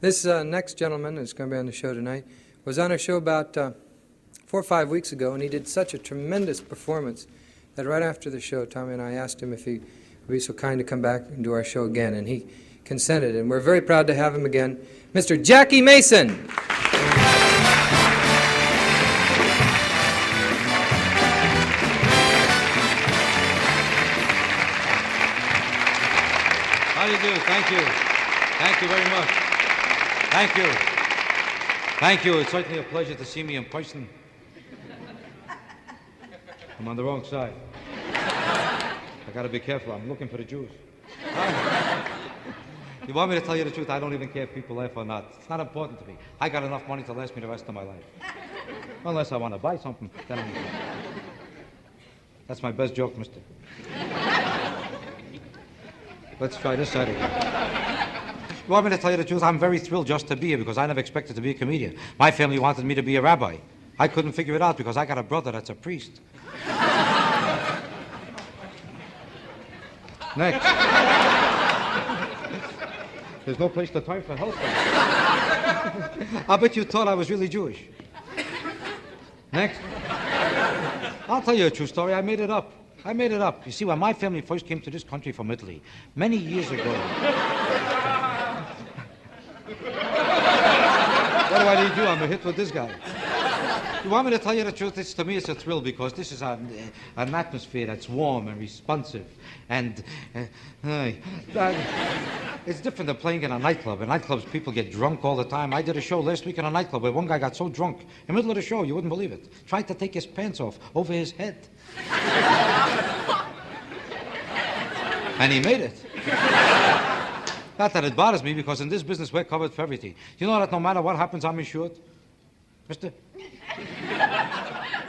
This next gentleman who's going to be on the show tonight was on our show about 4 or 5 weeks ago, and he did such a tremendous performance that right after the show, Tommy and I asked him if he would be so kind to come back and do our show again, and he consented, and we're very proud to have him again, Mr. Jackie Mason. How do you do? Thank you. Thank you very much. Thank you. Thank you. It's certainly a pleasure to see me in person. I'm on the wrong side. I got to be careful. I'm looking for the Jews. You want me to tell you the truth? I don't even care if people laugh or not. It's not important to me. I got enough money to last me the rest of my life. Unless I want to buy something, then I'm... That's my best joke, mister. Let's try this side again. You want me to tell you the truth? I'm very thrilled just to be here because I never expected to be a comedian. My family wanted me to be a rabbi. I couldn't figure it out because I got a brother that's a priest. Next. There's no place to turn for help. I bet you thought I was really Jewish. Next. I'll tell you a true story. I made it up. You see, when my family first came to this country from Italy, many years ago... What do I need to do? I'm a hit with this guy. You want me to tell you the truth? To me, it's a thrill because this is an atmosphere that's warm and responsive. And it's different than playing in a nightclub. In nightclubs, people get drunk all the time. I did a show last week in a nightclub where one guy got so drunk, in the middle of the show, you wouldn't believe it, tried to take his pants off over his head. And he made it. Not that it bothers me, because in this business, we're covered for everything. You know that no matter what happens, I'm insured? Mister?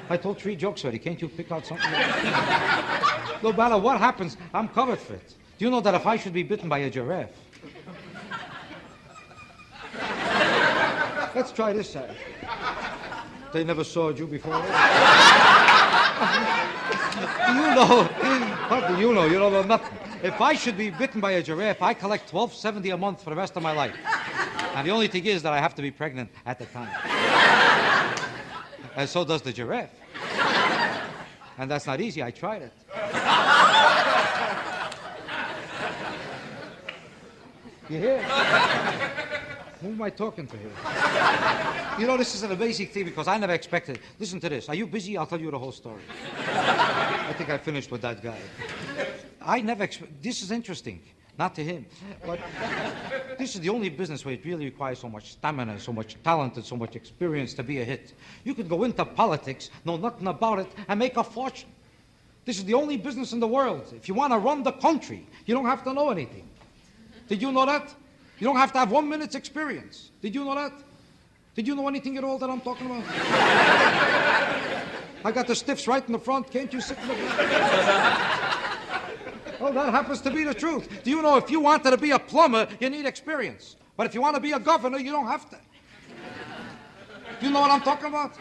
I told 3 jokes already. Can't you pick out something? No matter what happens, I'm covered for it. Do you know that if I should be bitten by a giraffe... Let's try this side. They never saw a Jew before. Do you know? What do you know? You don't know nothing. If I should be bitten by a giraffe, I collect $12.70 a month for the rest of my life. And the only thing is that I have to be pregnant at the time. And so does the giraffe. And that's not easy. I tried it. You hear? Who am I talking to here? You know, this is an amazing thing because I never expected it. Listen to this. Are you busy? I'll tell you the whole story. I think I finished with that guy. I never this is interesting. Not to him. But this is the only business where it really requires so much stamina, so much talent, and so much experience to be a hit. You could go into politics, know nothing about it, and make a fortune. This is the only business in the world. If you want to run the country, you don't have to know anything. Did you know that? You don't have to have 1 minute's experience. Did you know that? Did you know anything at all that I'm talking about? I got the stiffs right in the front. Can't you sit in the back? Oh, that happens to be the truth. Do you know if you wanted to be a plumber, you need experience. But if you want to be a governor, you don't have to. Do you know what I'm talking about?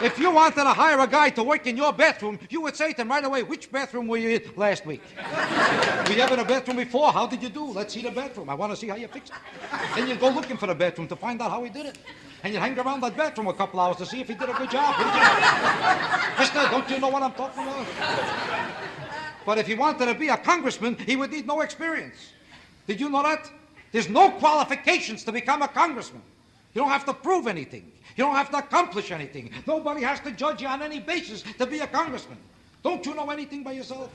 If you wanted to hire a guy to work in your bathroom, you would say to him right away, which bathroom were you in last week? Were you ever in a bathroom before? How did you do? Let's see the bathroom. I want to see how you fixed it. Then you'd go looking for the bathroom to find out how he did it. And you'd hang around that bathroom a couple hours to see if he did a good job. Mister, don't you know what I'm talking about? But if he wanted to be a congressman, he would need no experience. Did you know that? There's no qualifications to become a congressman. You don't have to prove anything. You don't have to accomplish anything. Nobody has to judge you on any basis to be a congressman. Don't you know anything by yourself?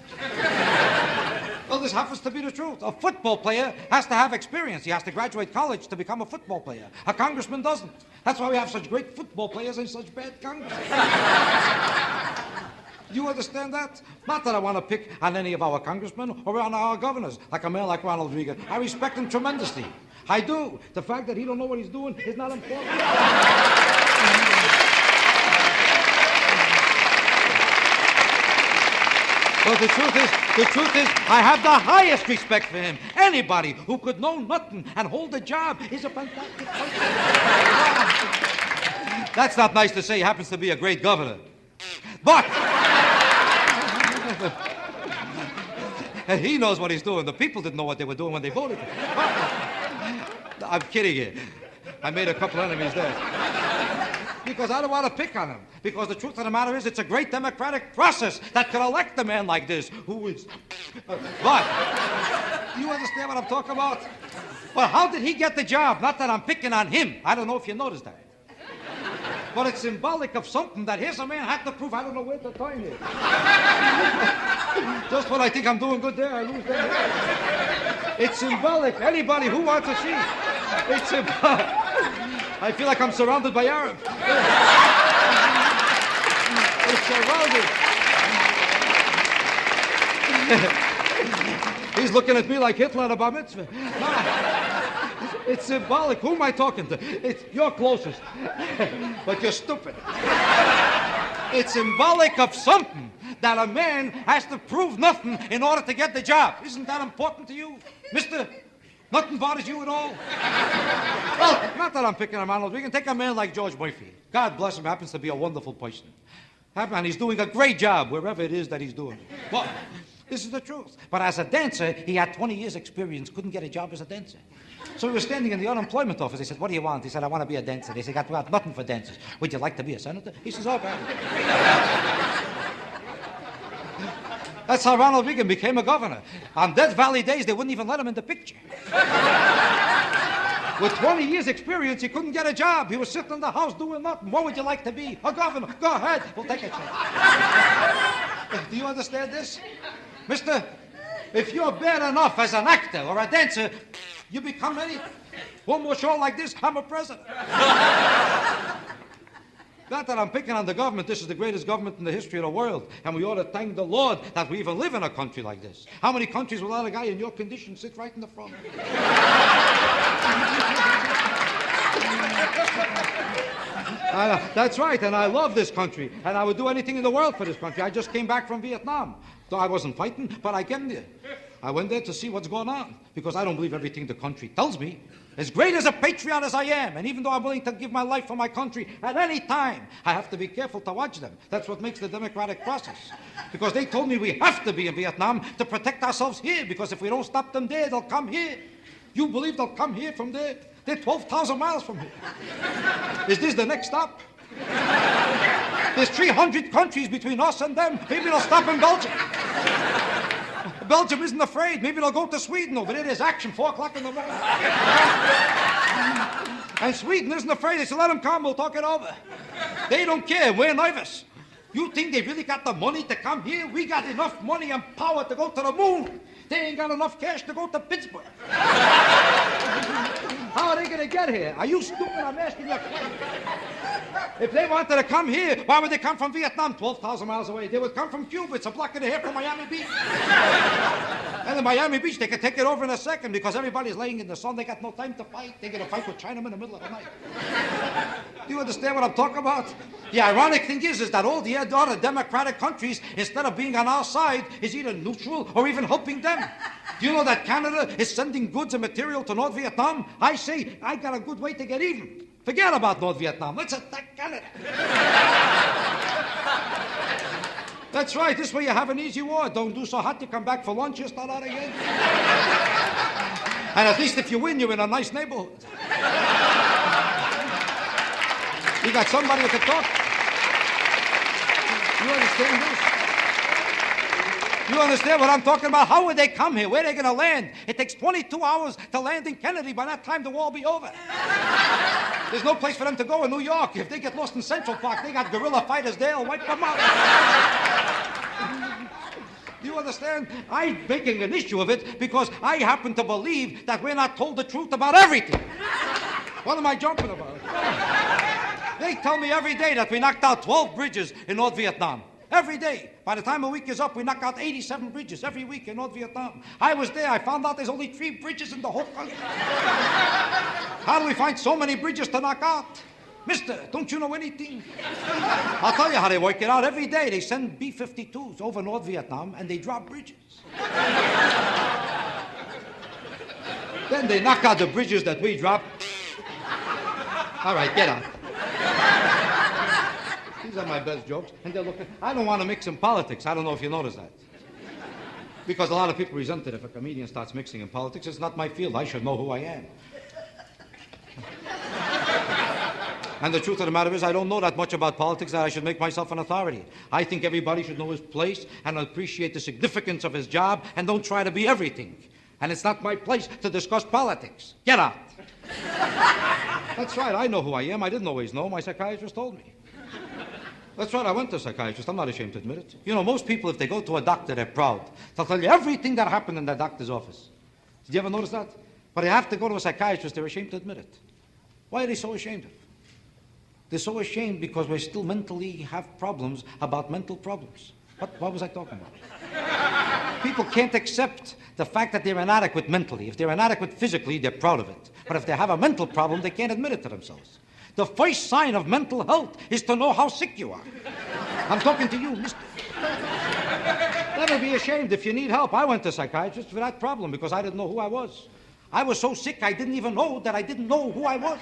Well, this happens to be the truth. A football player has to have experience. He has to graduate college to become a football player. A congressman doesn't. That's why we have such great football players and such bad congressmen. You understand that? Not that I want to pick on any of our congressmen or on our governors, like a man like Ronald Reagan. I respect him tremendously. I do. The fact that he don't know what he's doing is not important. Well, the truth is, I have the highest respect for him. Anybody who could know nothing and hold a job is a fantastic person. That's not nice to say. He happens to be a great governor. But and he knows what he's doing. The people didn't know what they were doing when they voted for him. I'm kidding you. I made a couple enemies there. Because I don't want to pick on him. Because the truth of the matter is, it's a great democratic process that could elect a man like this, who is... But, you understand what I'm talking about? Well, how did he get the job? Not that I'm picking on him. I don't know if you noticed that. But it's symbolic of something that here's a man had to prove. I don't know where the time is. Just when I think I'm doing good there, I lose there. It's symbolic. Anybody who wants to see. It's symbolic. I feel like I'm surrounded by Arabs. It's surrounded. He's looking at me like Hitler at a bar mitzvah. It's symbolic. Who am I talking to? You're closest. But you're stupid. It's symbolic of something that a man has to prove nothing in order to get the job. Isn't that important to you, mister? Nothing bothers you at all? Well, not that I'm picking on Ronald Reagan. Take a man like George Murphy. God bless him, happens to be a wonderful person. And he's doing a great job wherever it is that he's doing. Well, this is the truth. But as a dancer, he had 20 years experience, couldn't get a job as a dancer. So he was standing in the unemployment office. They said, what do you want? He said, I want to be a dancer. They said, I got nothing for dancers. Would you like to be a senator? He says, okay. That's how Ronald Reagan became a governor. On Death Valley days, they wouldn't even let him in the picture. With 20 years experience, he couldn't get a job. He was sitting in the house doing nothing. What would you like to be? A governor. Go ahead. We'll take a chance. Do you understand this? Mister, if you're bad enough as an actor or a dancer, you become any... One more show like this, I'm a president. Not that I'm picking on the government. This is the greatest government in the history of the world. And we ought to thank the Lord that we even live in a country like this. How many countries will let a guy in your condition sit right in the front? That's right, and I love this country. And I would do anything in the world for this country. I just came back from Vietnam. So I wasn't fighting, but I came there. I went there to see what's going on. Because I don't believe everything the country tells me. As great as a patriot as I am, and even though I'm willing to give my life for my country at any time, I have to be careful to watch them. That's what makes the democratic process. Because they told me we have to be in Vietnam to protect ourselves here, because if we don't stop them there, they'll come here. You believe they'll come here from there? They're 12,000 miles from here. Is this the next stop? There's 300 countries between us and them. Maybe they'll stop in Belgium. Belgium isn't afraid. Maybe they'll go to Sweden. Over there, there's action, 4 o'clock in the morning. And Sweden isn't afraid. They say, let them come, we'll talk it over. They don't care. We're nervous. You think they really got the money to come here? We got enough money and power to go to the moon. They ain't got enough cash to go to Pittsburgh. How are they going to get here? Are you stupid? I'm asking you a question. If they wanted to come here, why would they come from Vietnam, 12,000 miles away? They would come from Cuba. It's a block and a half from Miami Beach. And in Miami Beach, they can take it over in a second because everybody's laying in the sun. They got no time to fight. They're going to fight with Chinamen in the middle of the night. Do you understand what I'm talking about? The ironic thing is that all the other democratic countries, instead of being on our side, is either neutral or even helping them. Do you know that Canada is sending goods and material to North Vietnam? I say, I got a good way to get even. Forget about North Vietnam. Let's attack Canada. That's right. This way you have an easy war. Don't do so hot you come back for lunch, you start out again. And at least if you win, you're in a nice neighborhood. You got somebody to talk. You understand this? You understand what I'm talking about? How would they come here? Where are they going to land? It takes 22 hours to land in Kennedy. By that time, the war will be over. There's no place for them to go in New York. If they get lost in Central Park, they got guerrilla fighters there. They'll wipe them out. Do you understand? I'm making an issue of it because I happen to believe that we're not told the truth about everything. What am I jumping about? They tell me every day that we knocked out 12 bridges in North Vietnam. Every day. By the time a week is up, we knock out 87 bridges every week in North Vietnam. I was there. I found out there's only 3 bridges in the whole country. How do we find so many bridges to knock out? Mister, don't you know anything? I'll tell you how they work it out. Every day they send B-52s over North Vietnam and they drop bridges. Then they knock out the bridges that we drop. All right, get out. These are my best jokes, and they're looking. I don't want to mix in politics. I don't know if you noticed that. Because a lot of people resent it if a comedian starts mixing in politics. It's not my field. I should know who I am. And the truth of the matter is, I don't know that much about politics that I should make myself an authority. I think everybody should know his place and appreciate the significance of his job and don't try to be everything. And it's not my place to discuss politics. Get out. That's right, I know who I am. I didn't always know. My psychiatrist told me. That's right, I went to a psychiatrist. I'm not ashamed to admit it. You know, most people, if they go to a doctor, they're proud. They'll tell you everything that happened in the doctor's office. Did you ever notice that? But they have to go to a psychiatrist, they're ashamed to admit it. Why are they so ashamed of it? They're so ashamed because we still mentally have problems about mental problems. What was I talking about? People can't accept the fact that they're inadequate mentally. If they're inadequate physically, they're proud of it. But if they have a mental problem, they can't admit it to themselves. The first sign of mental health is to know how sick you are. I'm talking to you, mister. Never be ashamed if you need help. I went to a psychiatrist for that problem because I didn't know who I was. I was so sick I didn't even know that I didn't know who I was.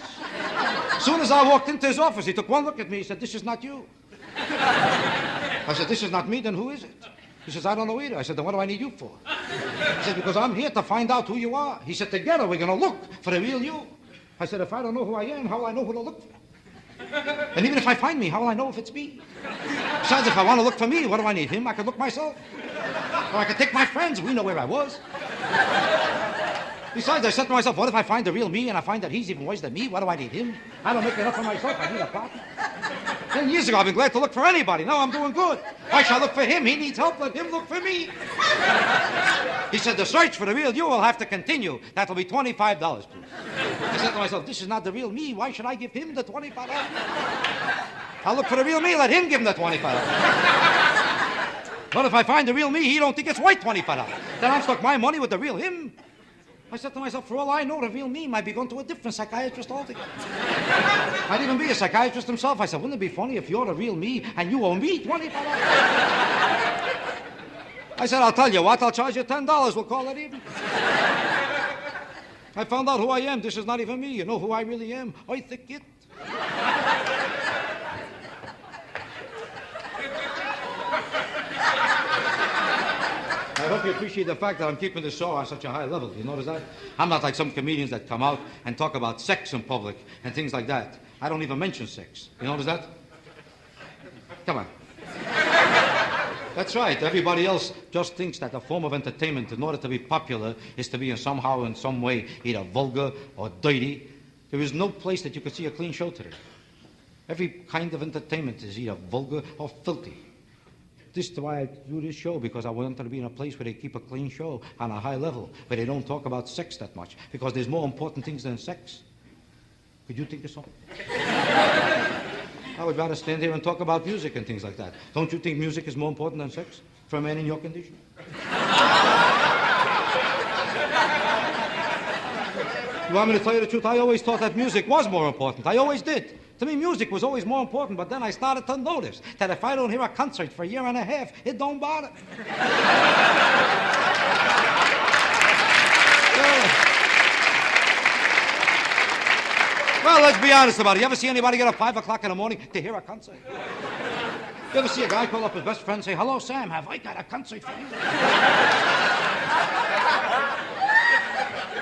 As soon as I walked into his office, he took one look at me. He said, "This is not you." I said, "This is not me, then who is it?" He says, "I don't know either." I said, "Then what do I need you for?" He said, "Because I'm here to find out who you are." He said, "Together we're going to look for the real you." I said, "If I don't know who I am, how will I know who to look for? And even if I find me, how will I know if it's me? Besides, if I want to look for me, what do I need? Him? I could look myself. Or I could take my friends. We know where I was. Besides, I said to myself, what if I find the real me and I find that he's even worse than me? What do I need him? I don't make enough for myself. I need a partner. 10 years ago, I've been glad to look for anybody. Now I'm doing good. I shall look for him. He needs help. Let him look for me. He said, the search for the real you will have to continue. That'll be $25, please. I said to myself, this is not the real me. Why should I give him the $25? I'll look for the real me. Let him give him the $25. But if I find the real me, he don't think it's worth $25. Then I'm stuck my money with the real him. I said to myself, for all I know, the real me might be going to a different psychiatrist altogether. Might even be a psychiatrist himself. I said, wouldn't it be funny if you're the real me and you owe me $25? I said, I'll tell you what, I'll charge you $10. We'll call it even. I found out who I am. This is not even me. You know who I really am? I think it. I hope you appreciate the fact that I'm keeping the show on such a high level. You notice that? I'm not like some comedians that come out and talk about sex in public and things like that. I don't even mention sex. You notice that? Come on. That's right. Everybody else just thinks that a form of entertainment, in order to be popular, is to be in somehow, in some way, either vulgar or dirty. There is no place that you could see a clean show today. Every kind of entertainment is either vulgar or filthy. This is why I do this show, because I want to be in a place where they keep a clean show on a high level, where they don't talk about sex that much, because there's more important things than sex. Could you think of something? I would rather stand here and talk about music and things like that. Don't you think music is more important than sex for a man in your condition? You want me to tell you the truth? I always thought that music was more important. I always did. To me, music was always more important, but then I started to notice that if I don't hear a concert for a year and a half, it don't bother me. Well, let's be honest about it. You ever see anybody get up 5 o'clock in the morning to hear a concert? You ever see a guy call up his best friend and say, "Hello, Sam, have I got a concert for you?"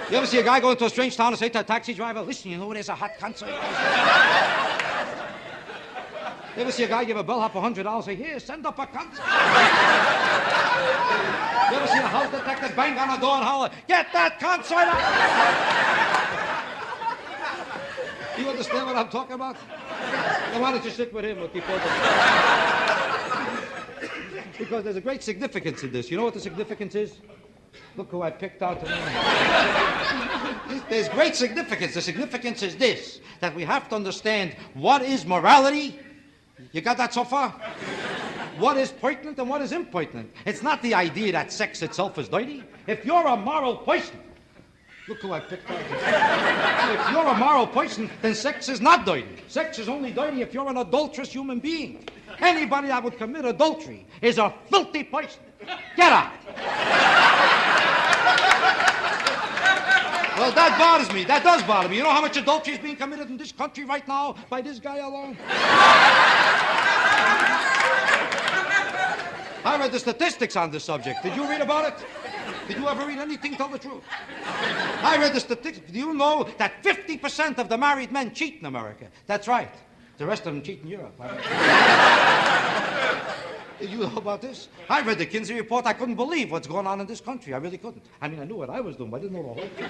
You ever see a guy go into a strange town and say to a taxi driver, "Listen, you know there's a hot concert." You ever see a guy give a bellhop $100 and say, "Here, send up a concert." You ever see a house detective bang on the door and holler, "Get that concert up!" You understand what I'm talking about? Now, why don't you sit with him? We'll keep on. Because there's a great significance in this. You know what the significance is? Look who I picked out tonight. There's great significance. The significance is this, that we have to understand what is morality. You got that so far? What is pertinent and what is impertinent. It's not the idea that sex itself is dirty. If you're a moral person, look who I picked out. If you're a moral person, then sex is not dirty. Sex is only dirty if you're an adulterous human being. Anybody that would commit adultery is a filthy person. Get out. Well, that bothers me. That does bother me. You know how much adultery is being committed in this country right now by this guy alone? I read the statistics on this subject. Did you read about it? Did you ever read anything? Tell the truth. I read the statistics. Do you know that 50% of the married men cheat in America? That's right. The rest of them cheat in Europe. Did you know about this? I read the Kinsey report. I couldn't believe what's going on in this country. I really couldn't. I mean, I knew what I was doing, but I didn't know the whole thing.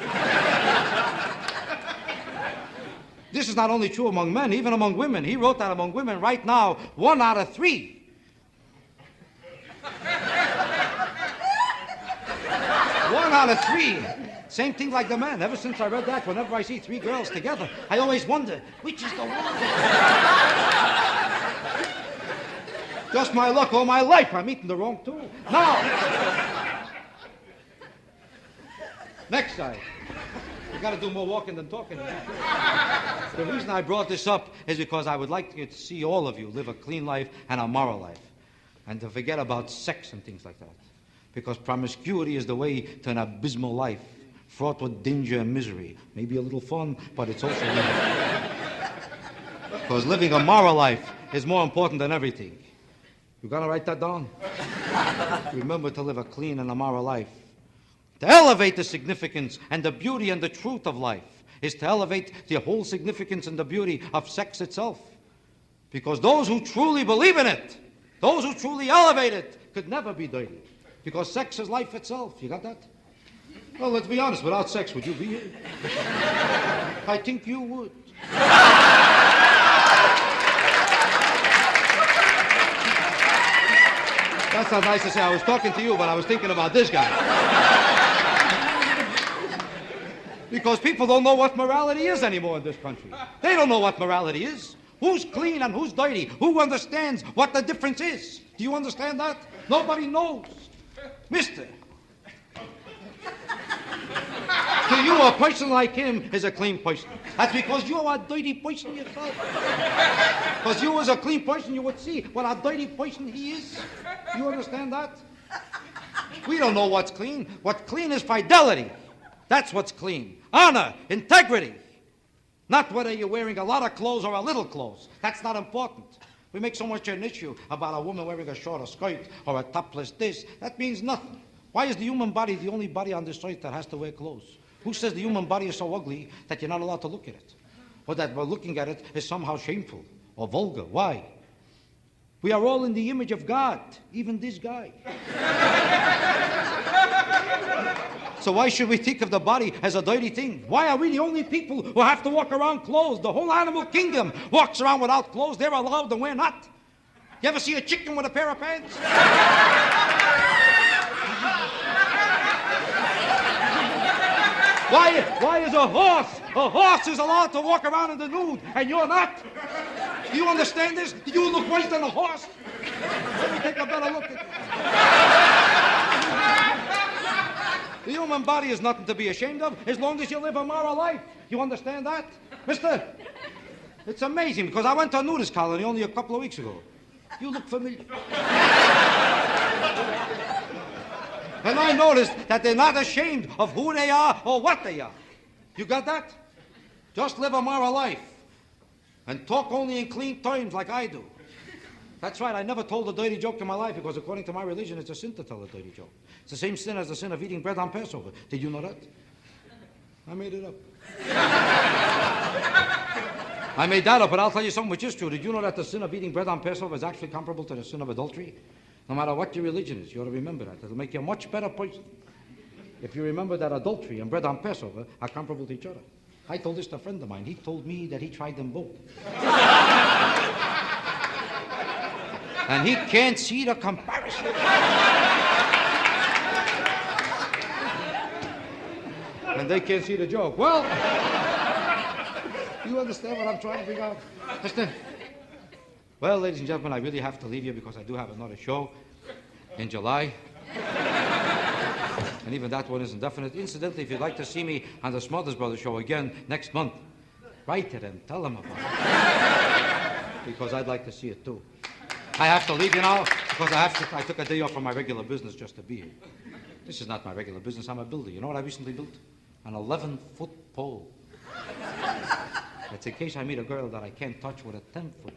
This is not only true among men, even among women. He wrote that among women right now, 1 out of 3. 1 out of 3. Same thing like the men. Ever since I read that, whenever I see 3 girls together, I always wonder, which is the one? Just my luck all my life. I'm eating the wrong two. Now, next time. You got to do more walking than talking. The reason I brought this up is because I would like to see all of you live a clean life and a moral life, and to forget about sex and things like that. Because promiscuity is the way to an abysmal life, fraught with danger and misery. Maybe a little fun, but it's also misery. Because living a moral life is more important than everything. You got to write that down? Remember to live a clean and a moral life. To elevate the significance and the beauty and the truth of life is to elevate the whole significance and the beauty of sex itself. Because those who truly believe in it, those who truly elevate it, could never be dirty. Because sex is life itself. You got that? Well, let's be honest. Without sex, would you be here? I think you would. That's not nice to say. I was talking to you, but I was thinking about this guy. Because people don't know what morality is anymore in this country. They don't know what morality is. Who's clean and who's dirty? Who understands what the difference is? Do you understand that? Nobody knows. Mister, to you, a person like him is a clean person. That's because you're a dirty person yourself. Because you, as a clean person, you would see what a dirty person he is. You understand that? We don't know what's clean. What's clean is fidelity. That's what's clean. Honor, integrity. Not whether you're wearing a lot of clothes or a little clothes. That's not important. We make so much an issue about a woman wearing a shorter skirt or a topless this. That means nothing. Why is the human body the only body on this earth that has to wear clothes? Who says the human body is so ugly that you're not allowed to look at it? Or that by looking at it is somehow shameful or vulgar? Why? We are all in the image of God, even this guy. So why should we think of the body as a dirty thing? Why are we the only people who have to walk around clothed? The whole animal kingdom walks around without clothes. They're allowed and we're not. You ever see a chicken with a pair of pants? Why is a horse is allowed to walk around in the nude and you're not? Do you understand this? Do you look worse than a horse? Let me take a better look at you. The human body is nothing to be ashamed of as long as you live a moral life. You understand that? Mister, it's amazing because I went to a nudist colony only a couple of weeks ago. You look familiar. And I noticed that they're not ashamed of who they are or what they are. You got that? Just live a moral life. And talk only in clean terms like I do. That's right, I never told a dirty joke in my life because according to my religion, it's a sin to tell a dirty joke. It's the same sin as the sin of eating bread on Passover. Did you know that? I made it up. I made that up, but I'll tell you something which is true. Did you know that the sin of eating bread on Passover is actually comparable to the sin of adultery? No matter what your religion is, you ought to remember that. It'll make you a much better person if you remember that adultery and bread on Passover are comparable to each other. I told this to a friend of mine. He told me that he tried them both. And he can't see the comparison. And they can't see the joke. Well, you understand what I'm trying to figure out? Listen. Well, ladies and gentlemen, I really have to leave you because I do have another show in July. And even that one isn't definite. Incidentally, if you'd like to see me on the Smothers Brothers show again next month, write to them, tell them about it. Because I'd like to see it too. I have to leave you now because I took a day off from my regular business just to be here. This is not my regular business. I'm a builder. You know what I recently built? An 11-foot pole. It's in case I meet a girl that I can't touch with a 10-foot.